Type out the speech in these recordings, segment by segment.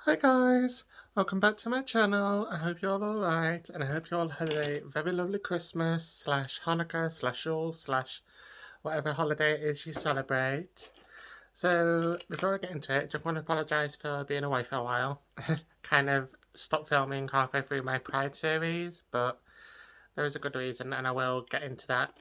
Hi guys, welcome back to my channel. I hope you're all alright, and I hope you all had a very lovely Christmas slash Hanukkah slash Yule slash whatever holiday it is you celebrate. So before I get into it, just want to apologise for being away for a while. Kind of stopped filming halfway through my Pride series, but there is a good reason, and I will get into that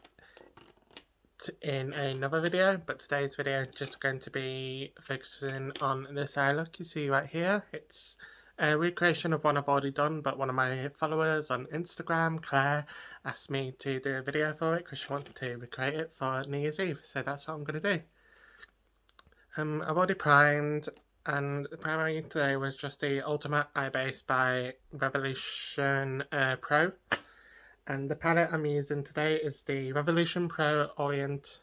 in another video. But today's video is just going to be focusing on this eye look you see right here. It's a recreation of one I've already done, but one of my followers on Instagram, Claire, asked me to do a video for it because she wanted to recreate it for New Year's Eve, so that's what I'm going to do. I've already primed, and the primary today was just the Ultimate Eye Base by Revolution Pro. And the palette I'm using today is the Revolution Pro Orient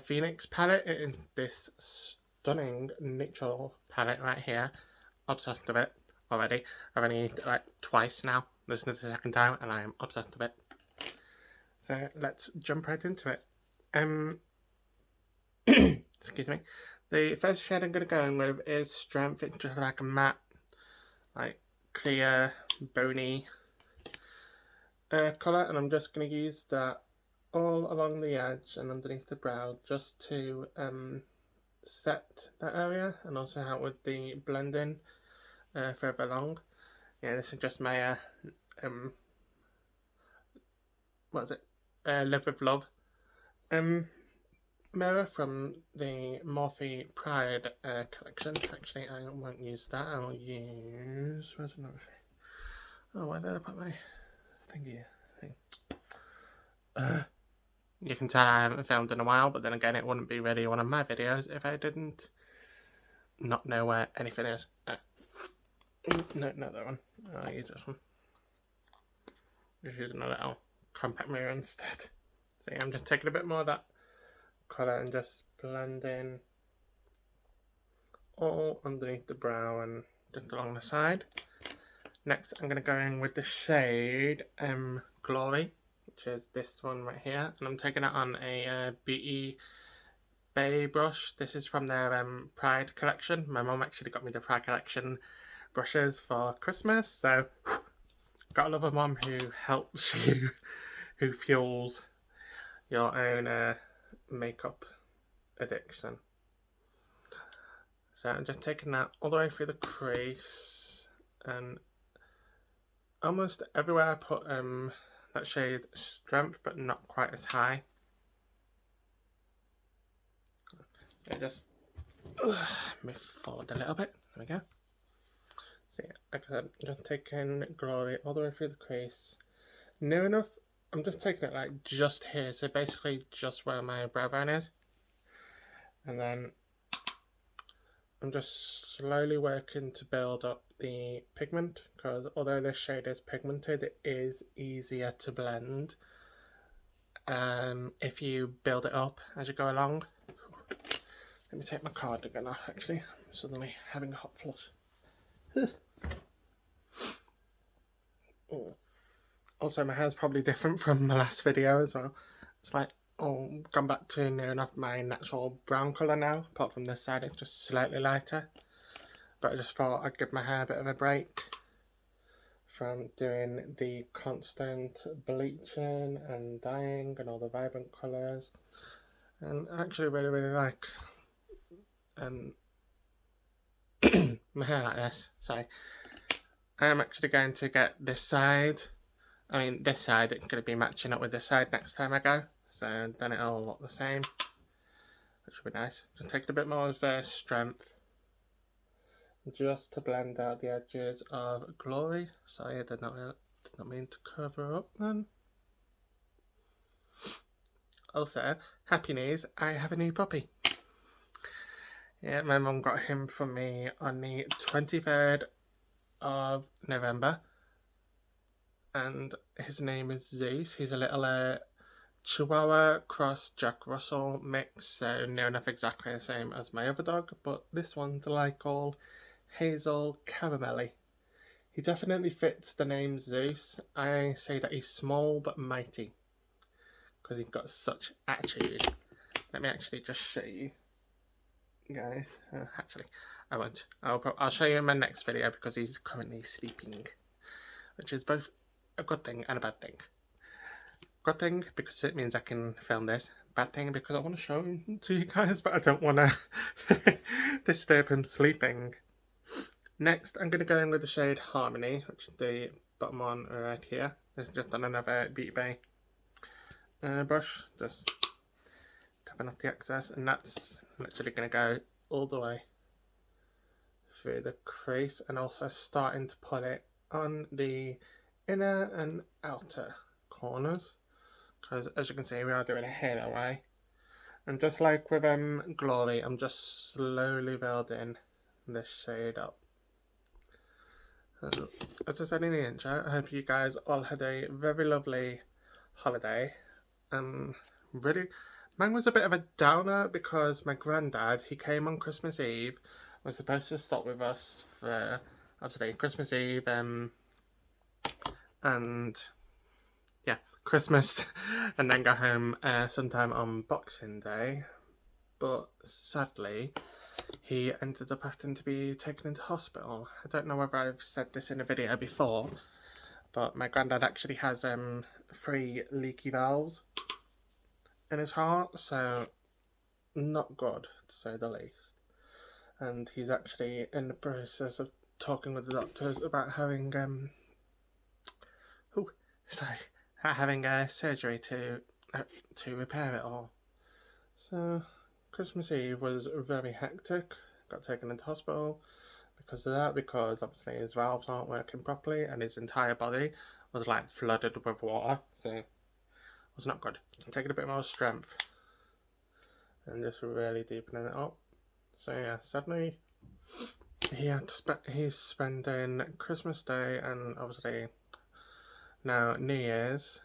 Phoenix palette. It is this stunning neutral palette right here. Obsessed with it already. I've only used it like twice now. This is the second time and I am obsessed with it. So let's jump right into it. Excuse me. The first shade I'm going to go in with is Strength. It's just like a matte, like clear, bony colour, and I'm just going to use that all along the edge and underneath the brow just to set that area and also help with the blending further along. Yeah, this is just my what is it? Live with Love mirror from the Morphe Pride collection. Actually, I won't use that. I'll use, where's another thing? Oh, where did I put my thingy thing? You can tell I haven't filmed in a while, but then again, it wouldn't be really one of my videos if I didn't not know where anything is. No, not that one. I'll use this one. Just using a little compact mirror instead. So yeah, I'm just taking a bit more of that colour and just blending all underneath the brow and just along the side. Next, I'm going to go in with the shade Glory, which is this one right here, and I'm taking it on a Beauty Bay brush. This is from their Pride collection. My mum actually got me the Pride collection brushes for Christmas, so gotta love a mum who helps you, who fuels your own makeup addiction. So I'm just taking that all the way through the crease, and almost everywhere I put that shade Strength, but not quite as high. Yeah, just move forward a little bit. There we go. So yeah, like I said, just taking Glory all the way through the crease. Near enough, I'm just taking it like just here, so basically just where my brow bone is. And then I'm just slowly working to build up the pigment, because although this shade is pigmented, it is easier to blend if you build it up as you go along. Let me take my cardigan off, actually. I'm suddenly having a hot flush. Also, my hair's probably different from my last video as well. It's like, gone back to near enough my natural brown colour now. Apart from this side, it's just slightly lighter. But I just thought I'd give my hair a bit of a break from doing the constant bleaching and dyeing and all the vibrant colours. And I actually really like my hair like this. So I am actually going to get this side. I mean, this side, it's going to be matching up with this side next time I go. So then it'll look the same, which will be nice. Just take a bit more of Strength, just to blend out the edges of Glory. Sorry, I did not mean to cover up then. Also, happy news, I have a new puppy. Yeah, my mum got him for me on the 23rd of November. And his name is Zeus. He's a little Chihuahua cross Jack Russell mix, so near enough exactly the same as my other dog, but this one's like all hazel caramelly. He definitely fits the name Zeus. I say that he's small but mighty, because he's got such attitude. Let me actually just show you guys. Actually, I won't. I'll show you in my next video because he's currently sleeping, which is both a good thing and a bad thing. Good thing because it means I can film this. Bad thing because I want to show him to you guys, but I don't want to disturb him sleeping. Next, I'm going to go in with the shade Harmony, which is the bottom one right here. This is just on another Beauty Bay brush, just tapping off the excess, and that's literally going to go all the way through the crease, and also starting to put it on the inner and outer corners, because as you can see we are doing a halo eye. And just like with Glory, I'm just slowly building this shade up. As I said in the intro, I hope you guys all had a very lovely holiday. Really, mine was a bit of a downer because my granddad, he came on Christmas Eve, was supposed to stop with us for, obviously, Christmas Eve, and yeah, Christmas, and then go home sometime on Boxing Day. But sadly, he ended up having to be taken into hospital. I don't know whether I've said this in a video before, but my granddad actually has 3 leaky valves in his heart, so not good to say the least. And he's actually in the process of talking with the doctors about having having surgery to repair it all. So Christmas Eve was very hectic. Got taken into hospital because of that, because obviously his valves aren't working properly and his entire body was like flooded with water, so it was not good. Taking a bit more strength and just really deepening it up. So yeah, suddenly he's spending Christmas Day and obviously now New Year's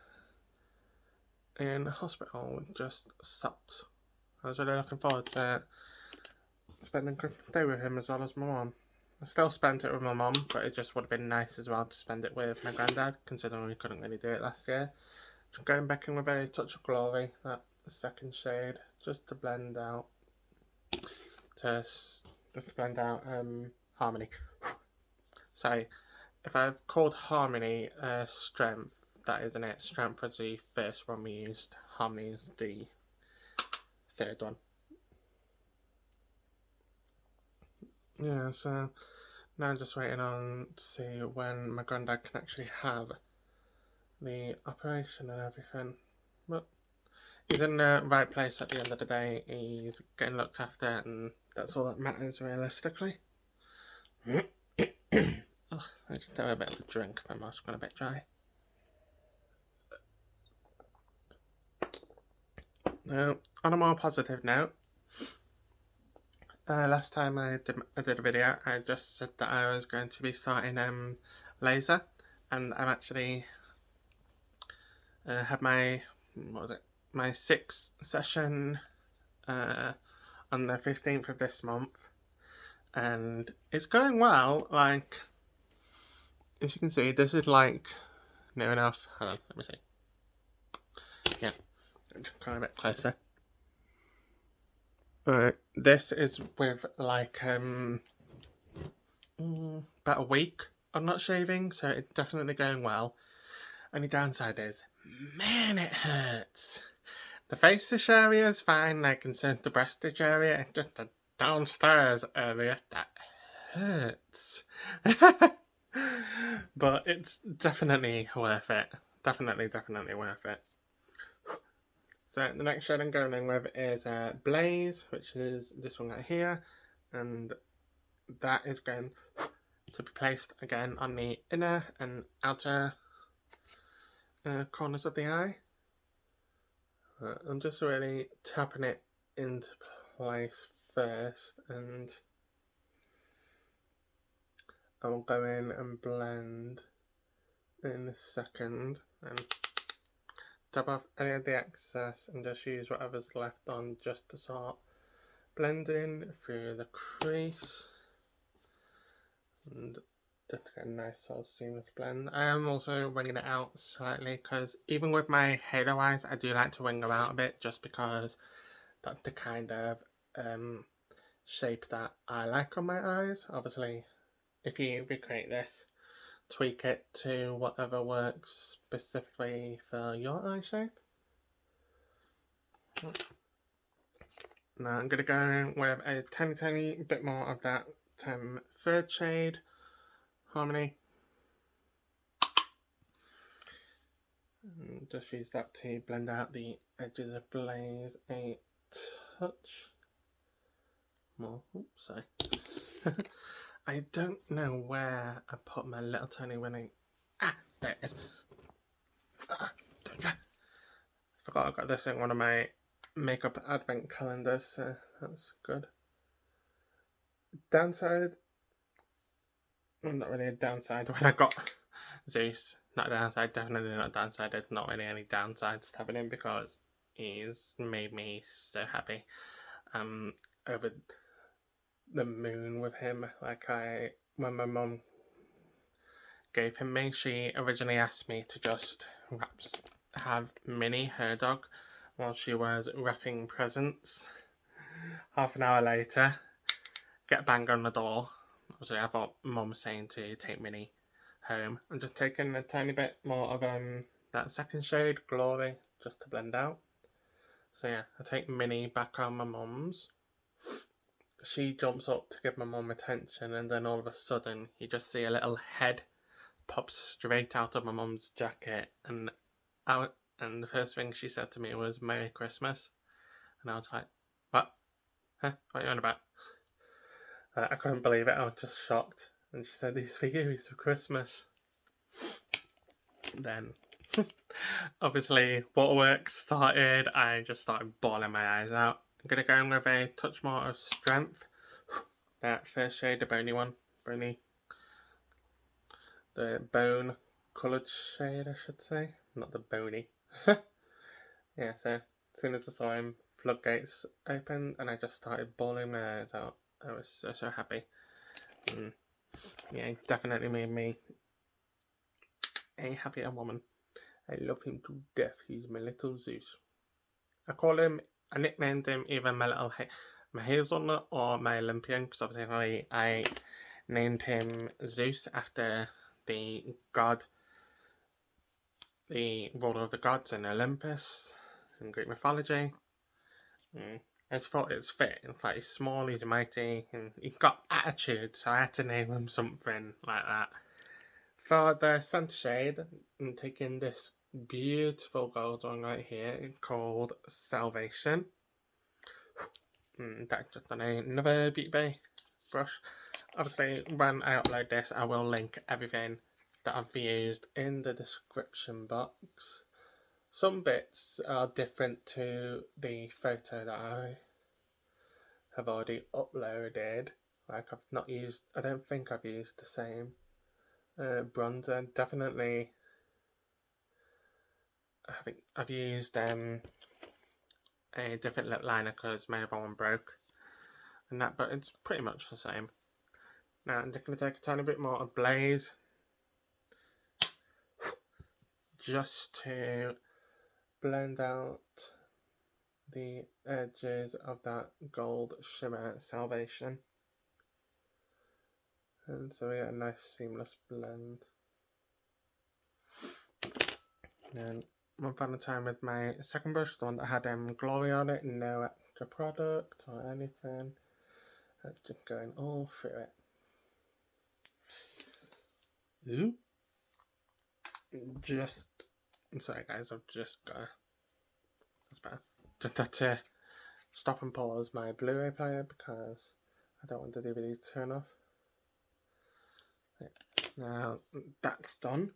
in hospital, which just sucks. I was really looking forward to spending Christmas Day with him as well as my mum. I still spent it with my mum, but it just would have been nice as well to spend it with my granddad, considering we couldn't really do it last year. Just going back in with a touch of Glory, that second shade, just to blend out, Harmony. So, if I've called Harmony Strength, that isn't it. Strength was the first one we used. Harmony is the third one. Yeah, so now I'm just waiting on to see when my granddad can actually have the operation and everything. But he's in the right place at the end of the day. He's getting looked after, and that's all that matters realistically. Oh, I just have a bit of a drink. My mouth's gone a bit dry. Now, on a more positive note, last time I did a video, I just said that I was going to be starting laser, and I've actually had my my 6th session on the 15th of this month, and it's going well. Like, as you can see, this is like near enough. Hold on, let me see. Yeah, just come a bit closer. This is with like about a week of not shaving, so it's definitely going well. Only downside is, man, it hurts. The face-ish area is fine, like concerned the breastage area, it's just the downstairs area that hurts. But it's definitely worth it. Definitely worth it. So the next shade I'm going in with is Blaze, which is this one right here, and that is going to be placed again on the inner and outer corners of the eye. I'm just really tapping it into place first, and I will go in and blend in a second and tap off any of the excess and just use whatever's left on just to start blending through the crease and just to get a nice sort of seamless blend. I am also winging it out slightly because even with my halo eyes I do like to wing them out a bit, just because that's the kind of shape that I like on my eyes. Obviously, if you recreate this, tweak it to whatever works specifically for your eye shape. Now I'm going to go with a tiny bit more of that third shade, Harmony. And just use that to blend out the edges of Blaze a touch more. Oops, sorry. I don't know where I put my little tiny winning. Ah, there it is. There we go. Forgot I got this in one of my makeup advent calendars, so that's good. Downside, well, not really a downside when I got Zeus. Not a downside, definitely not a downside. There's not really any downsides to having him because he's made me so happy. Over the moon with him. When my mum gave him me, she originally asked me to just have Minnie, her dog, while she was wrapping presents. Half an hour later, get a bang on the door. Obviously, I thought Mum was saying to take Minnie home. I'm just taking a tiny bit more of that second shade, Glory, just to blend out. So yeah, I take Minnie back on my mum's. She jumps up to give my mum attention, and then all of a sudden, you just see a little head pop straight out of my mum's jacket, and the first thing she said to me was "Merry Christmas," and I was like, "What? Huh? What are you on about?" I couldn't believe it. I was just shocked, and she said, "These for you, these for Christmas." Then, obviously, waterworks started. I just started bawling my eyes out. I'm gonna go in with a touch more of Strength. That first shade, the bony one, the bone coloured shade, I should say, not the bony. Yeah, so as soon as I saw him, floodgates opened, and I just started bawling my eyes out. I was so happy. Yeah, definitely made me a happier woman. I love him to death. He's my little Zeus. I nicknamed him either my hazelnut or my Olympian, because obviously I named him Zeus after the god, the ruler of the gods in Olympus in Greek mythology. I just thought it's fitting. Like, he's small, he's mighty, and he's got attitude, so I had to name him something like that. For the Sunshade, I'm taking this beautiful gold one right here called Salvation. That's just on another Beauty Bay brush. Obviously, when I upload this, I will link everything that I've used in the description box. Some bits are different to the photo that I have already uploaded. Like, I don't think I've used the same bronzer. Definitely, I think I've used a different lip liner because my other one broke. But it's pretty much the same. Now I'm just going to take a tiny bit more of Blaze, just to blend out the edges of that gold shimmer Salvation. And so we get a nice seamless blend. And one final time with my second brush, the one that had Glory on it, no extra product or anything. Just going all through it. Ooh. Sorry guys, I've just got that's better. Just had to stop and pause my Blu-ray player because I don't want the DVD to turn off. Now that's done.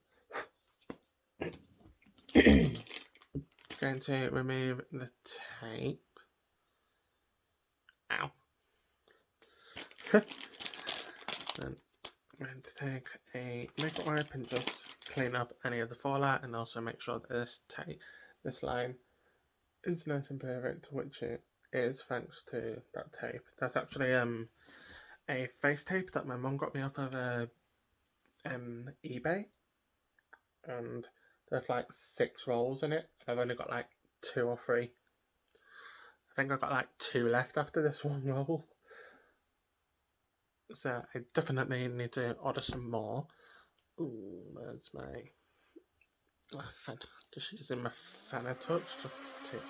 Going to remove the tape. Ow. Then I'm going to take a makeup wipe and just clean up any of the fallout, and also make sure that this line is nice and perfect, which it is thanks to that tape. That's actually a face tape that my mum got me off of eBay, and there's like 6 rolls in it. I've only got like 2 or 3. I think I've got like 2 left after this one roll. So I definitely need to order some more. Ooh, where's my fan? Just using my fanner touch to take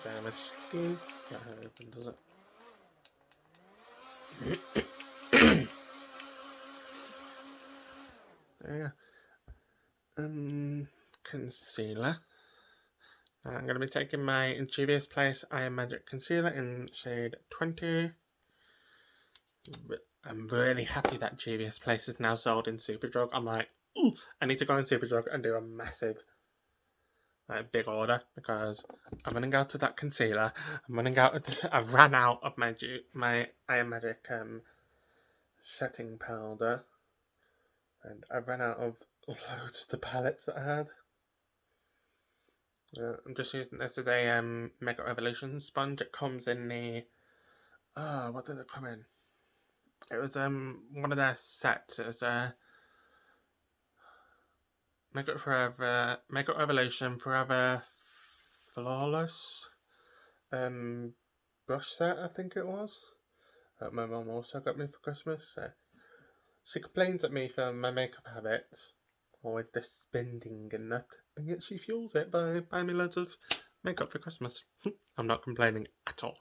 down my skin. That how it open, does it? Yeah. Concealer. I'm going to be taking my Juvia's Place I Am Magic Concealer in shade 20. I'm really happy that Juvia's Place is now sold in Superdrug. I'm like, ooh, I need to go in Superdrug and do a massive, big order because I'm running out of that concealer. I'm running out of this. I've ran out of my I Am Magic setting powder, and I've run out of loads of the palettes that I had. I'm just using this as a Makeup Revolution sponge. It comes in the what did it come in? It was one of their sets. It was Makeup Revolution Forever Flawless brush set, I think it was. That my mum also got me for Christmas. So she complains at me for my makeup habits, or the spending and that, and yet she fuels it by buying me loads of makeup for Christmas. I'm not complaining at all.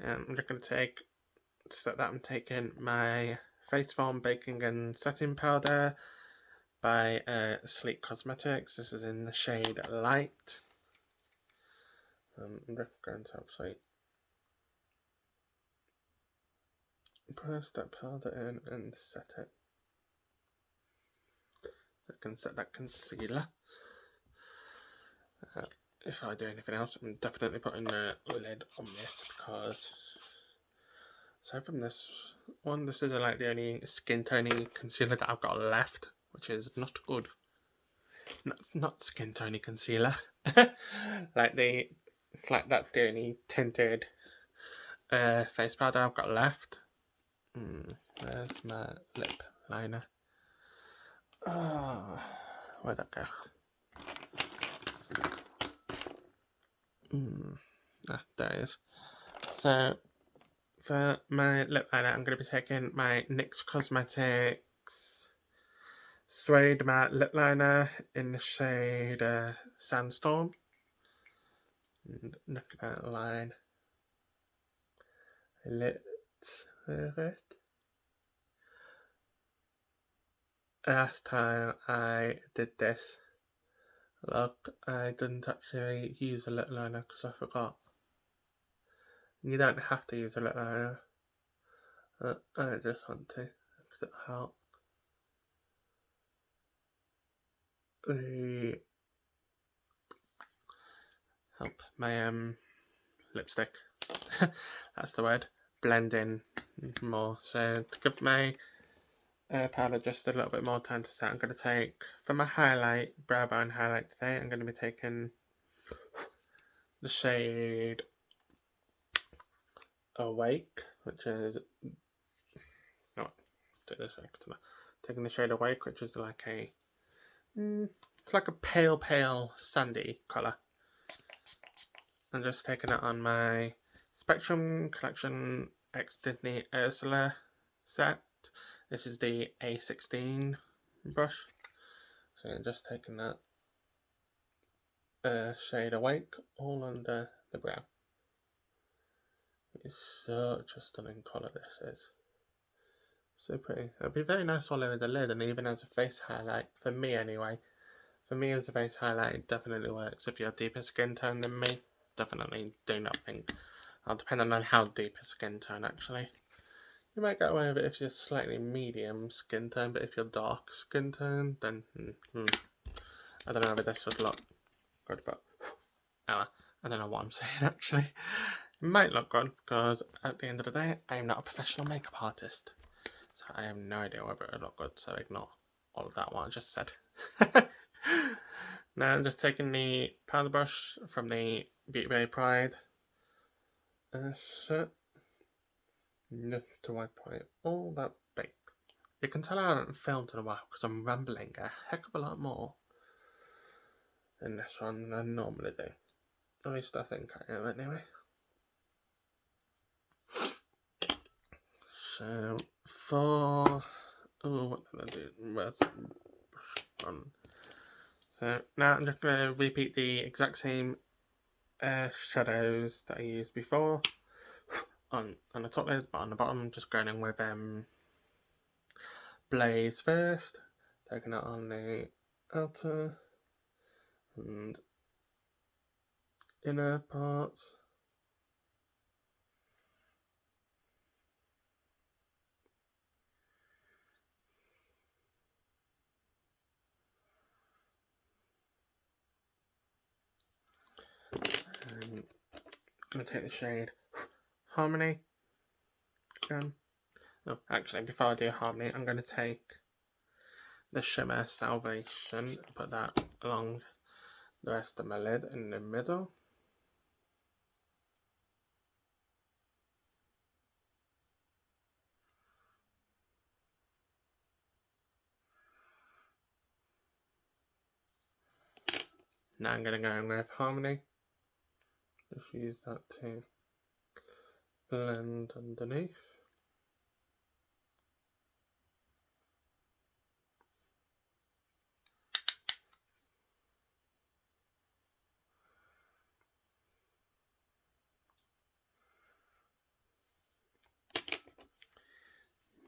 I'm just going to take, so that I'm taking my Face Foam Baking and Setting Powder by Sleek Cosmetics. This is in the shade Light. I'm just going to obviously press that powder in and set it. I can set that concealer. If I do anything else, I'm definitely putting the lid on this because, so from this one, this is like the only skin tony concealer that I've got left, which is not good. Not skin tony concealer, like the only tinted face powder I've got left. Where's my lip liner? Oh, where'd that go? There it is. So for my lip liner, I'm going to be taking my NYX Cosmetics Suede Matte Lip Liner in the shade Sandstorm. And look at that line. Let's have it. Last time I did this, look, I didn't actually use a lip liner because I forgot. You don't have to use a lip liner. I just want to because it helps. Help my lipstick. That's the word. Blend in more. So to give my powder just a little bit more time to set, I'm going to take, for my highlight, brow bone highlight today, I'm going to be taking the shade Awake, which is, no, do it this way, taking the shade Awake, which is like a, it's like a pale sandy colour. I'm just taking it on my Spectrum Collection X Disney Ursula set. This is the A16 brush. So I'm just taking that shade Awake all under the brow. It's such a stunning colour, this is. So pretty. It'll be very nice all over the lid and even as a face highlight, for me anyway. For me as a face highlight, it definitely works. If you're deeper skin tone than me, definitely do not think. Depending on how deep a skin tone actually. You might get away with it if you're slightly medium skin tone, but if you're dark skin tone, then I don't know whether this would look good, but I don't know what I'm saying actually. It might look good because at the end of the day, I am not a professional makeup artist, so I have no idea whether it would look good. So ignore all of that what I just said. Now I'm just taking the powder brush from the Beauty Bay Pride set. Just to wipe away all that bake. You can tell I haven't filmed in a while because I'm rambling a heck of a lot more in this one than I normally do. At least I think I am anyway. So for what did I do? Where's the brush on? So now I'm just going to repeat the exact same shadows that I used before on the top layer, but on the bottom I'm just going in with Blaze first, taking it on the outer and inner parts. I'm going to take the shade Harmony again. No, actually, before I do Harmony, I'm going to take the shimmer Salvation and put that along the rest of my lid in the middle. Now I'm going to go in with Harmony. Just use that to blend underneath.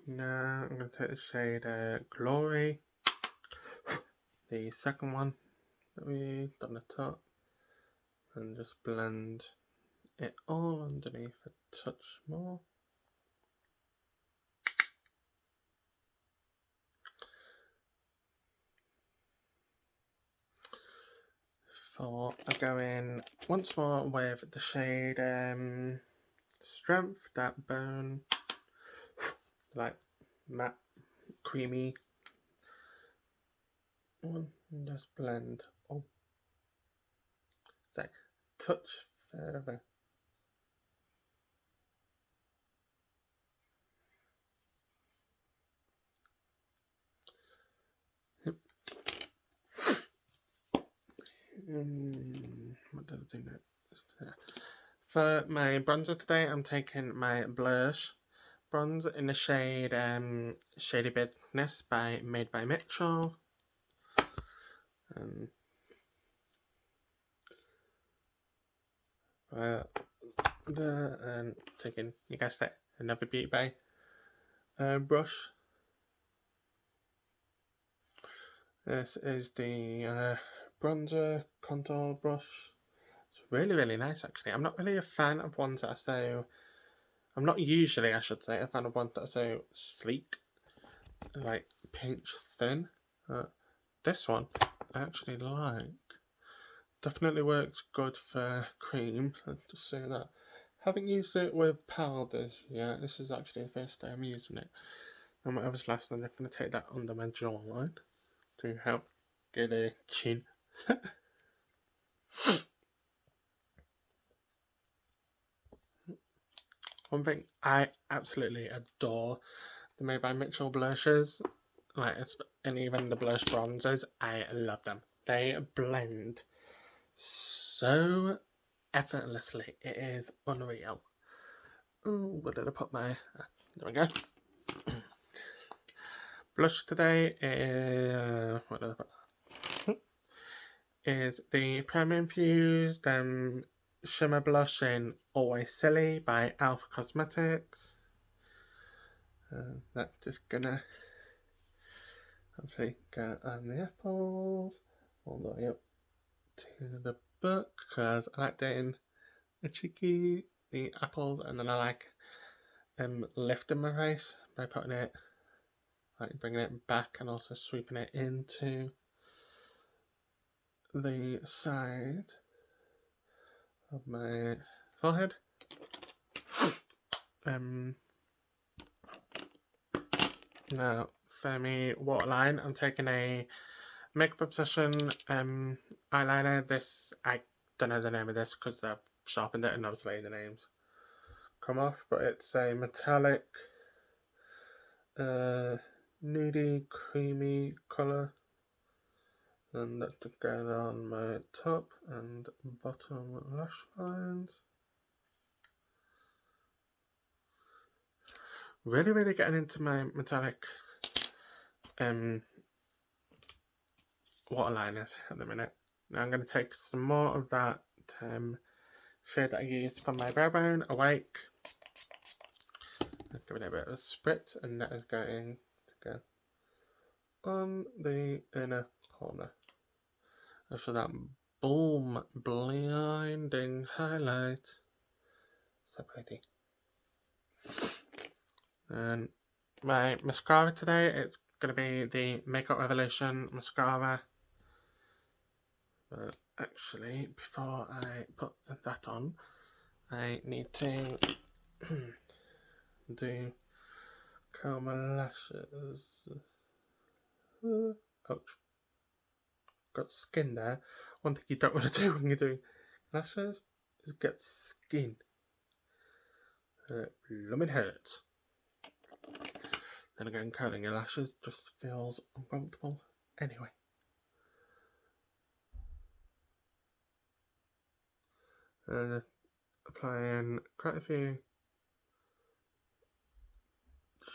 Now I'm going to take the shade Glory, the second one that we done the top, and just blend it all underneath a touch more. I go in once more with the shade Strength, that bone, like matte, creamy one, and just blend. Oh, it's touch further. What did I do next? For my bronzer today, I'm taking my Blursh bronze in the shade Shady Business made by Mitchell. And taking, you guessed it, another Beauty Bay brush. This is the bronzer contour brush. It's really nice actually. I'm not really a fan of ones that are so, I'm not usually, I should say, a fan of ones that are so sleek, like pinch thin. This one I actually like. Definitely works good for cream, let's just say that. Haven't used it with powders yet. This is actually the first time I'm using it. And whatever's left, I'm just going to take that under my jawline to help get a chin. One thing I absolutely adore the Made by Mitchell blushes, and even the blush bronzers, I love them. They blend so effortlessly. It is unreal. Oh, where did I put my... there we go. Blush today is... what did I put? Is the Prima Infused Shimmer Blush in Always Silly by Alpha Cosmetics. That's just gonna hopefully go on the apples all the way up to the book, because I like doing the apples, and then I like lifting my face by putting it, like bringing it back and also sweeping it into the side of my forehead. Now for me waterline, I'm taking a Makeup Obsession eyeliner. This, I don't know the name of this because I've sharpened it and obviously the names come off, but it's a metallic nudie creamy colour, and that's just going on my top and bottom lash lines. Really getting into my metallic waterliners at the minute. Now I'm going to take some more of that shade that I used for my brow bone, Awake. Give it a bit of a spritz, and that is going to go on the inner corner. For that boom blinding highlight. So pretty. And my mascara today, it's going to be the Makeup Revolution mascara. But actually, before I put that on, I need to do curl my lashes. Ouch. Got skin there. One thing you don't want to do when you're doing lashes is get skin. Blooming hurts. Then again, curling your lashes just feels uncomfortable anyway. And applying quite a few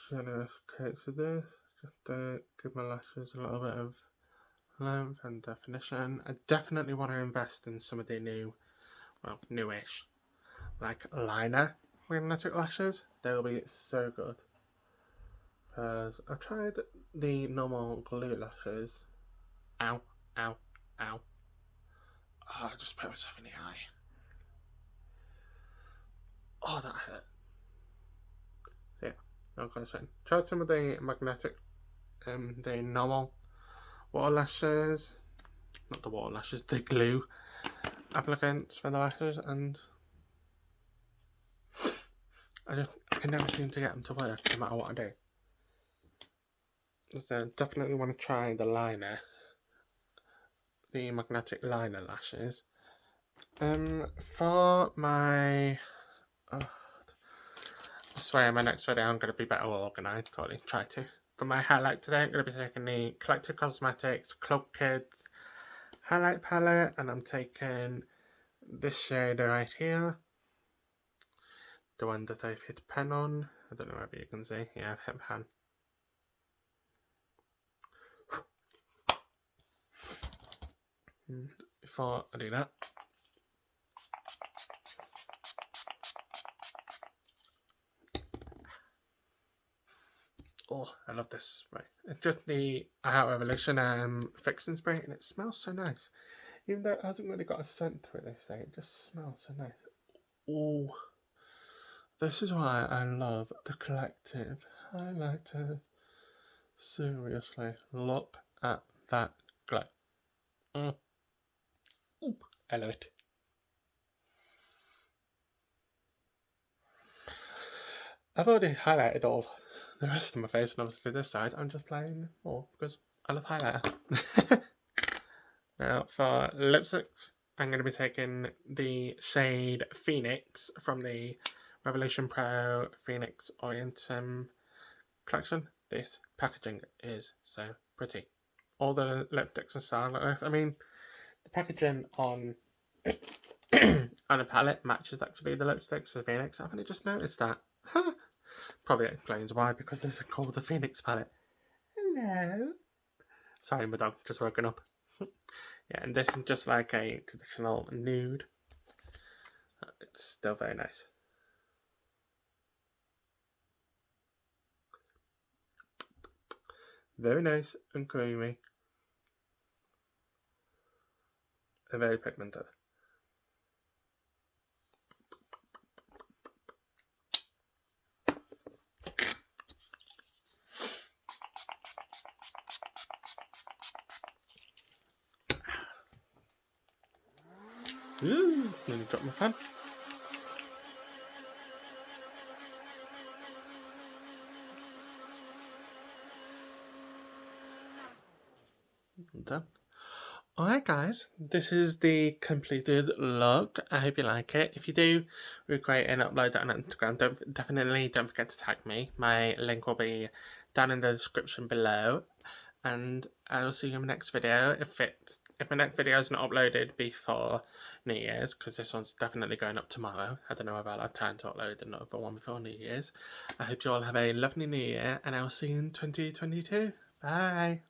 generous coats of this, just to give my lashes a little bit of length and definition. I definitely want to invest in some of the new, well, newish, like liner magnetic lashes. They'll be so good. Because I've tried the normal glue lashes. Ow, ow, ow. Oh, I just put myself in the eye. Oh, that hurt. So yeah, like I was saying, tried some of the magnetic, the normal water lashes, not the water lashes, the glue applicants for the lashes, and I can never seem to get them to work no matter what I do. So definitely want to try the liner, the magnetic liner lashes. For my, I swear in my next video I'm going to be better organised, or at least try to. For my highlight today, I'm going to be taking the Collective Cosmetics Club Kids highlight palette, and I'm taking this shade right here, the one that I've hit pen on. I don't know whether you can see. Yeah, I've hit pen. Before I do that, oh, I love this spray. It's just the Eyeshadow Revolution fixing spray, and it smells so nice. Even though it hasn't really got a scent to it, they say, it just smells so nice. Oh, this is why I love the Collective highlighters. Seriously, look at that glow. Ooh, I love it. I've already highlighted all the rest of my face, and obviously this side I'm just playing more because I love highlighter. Now for lipsticks, I'm going to be taking the shade Phoenix from the Revolution Pro Phoenix Orient collection. This packaging is so pretty. All the lipsticks are styled like this. I mean, the packaging on on a palette matches actually the lipsticks of Phoenix. I've only just noticed that. Probably explains why, because it's called the Phoenix palette. Hello. Sorry, my dog just woken up. Yeah, and this is just like a traditional nude. It's still very nice. Very nice and creamy. And very pigmented. Ooh, nearly dropped my fan. Done. Alright guys, this is the completed look. I hope you like it. If you do, recreate and upload that on Instagram, definitely don't forget to tag me. My link will be down in the description below. And I will see you in the next video. If if my next video is not uploaded before New Year's, because this one's definitely going up tomorrow. I don't know if I'll have time to upload another one before New Year's. I hope you all have a lovely New Year, and I'll see you in 2022. Bye.